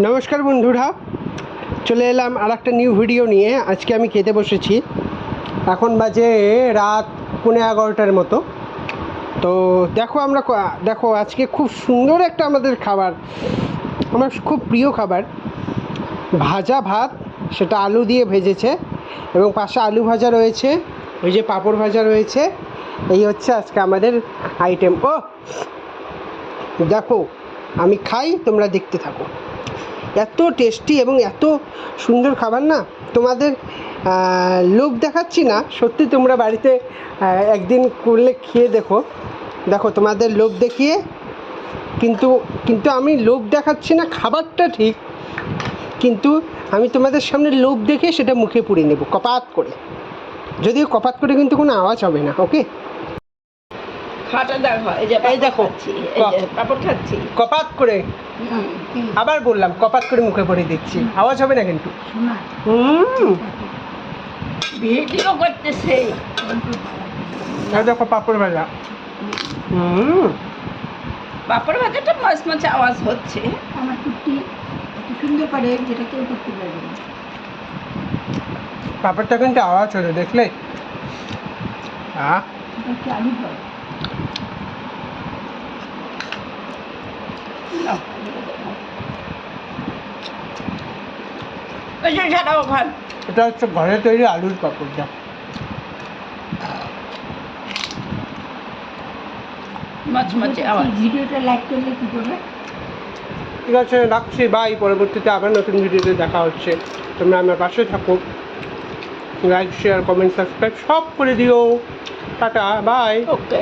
নমস্কার বন্ধুরা, চলে এলাম আর একটা নিউ ভিডিও নিয়ে। আজকে আমি খেতে বসেছি। এখন বাজে রাত 11:15 মতো। তো দেখো আজকে খুব সুন্দর একটা আমাদের খাবার, আমার খুব প্রিয় খাবার, ভাজা ভাত, সেটা আলু দিয়ে ভেজেছে এবং পাশে আলু ভাজা রয়েছে, ওই যে পাঁপড় ভাজা রয়েছে। এই হচ্ছে আজকে আমাদের আইটেম। ও দেখো, আমি খাই, তোমরা দেখতে থাকো। এত টেস্টি এবং এত সুন্দর খাবার না, তোমাদের লোভ দেখাচ্ছি না, সত্যি তোমরা বাড়িতে একদিন করলে খেয়ে দেখো। তোমাদের লোভ দেখিয়ে কিন্তু আমি লোভ দেখাচ্ছি না, খাবারটা ঠিক, কিন্তু আমি তোমাদের সামনে লোভ দেখে সেটা মুখে পুড়ে নেব কপাত করে। যদিও কপাত করে কিন্তু কোনো আওয়াজ হবে না। ওকে, এই দেখো পাপড় খাচ্ছি কপাত করে, আবার বললাম কপাত করে মুখে পড়ে দিচ্ছি, আওয়াজ হবে না কিন্তু। ভিডিও করতেছে। দেখো পাঁপড় ভাজা, পাপড় ভাজাটা মাছ মাছ আওয়াজ হচ্ছে। আমার কুর্তি এত সুন্দর করে যেটা কেউ করতে পারবে না। পাঁপড়টা কিন্তু আওয়াজ হলো, দেখলে? এটা হচ্ছে আলু ভাত। ছাড়াও খান। এটা হচ্ছে ঘরে তৈরি আলুর পাঁপড়টা। মাছ মাছে আওয়াজ। ভিডিওটা লাইক করলে কি করবে? ঠিক আছে, রাখছি, বাই। পরবর্তীতে আবার নতুন ভিডিওতে দেখা হচ্ছে। তোমরা আমার পাশে থাকো, লাইক, শেয়ার, কমেন্ট, সাবস্ক্রাইব সব করে দিও। টাটা, বাই। ওকে।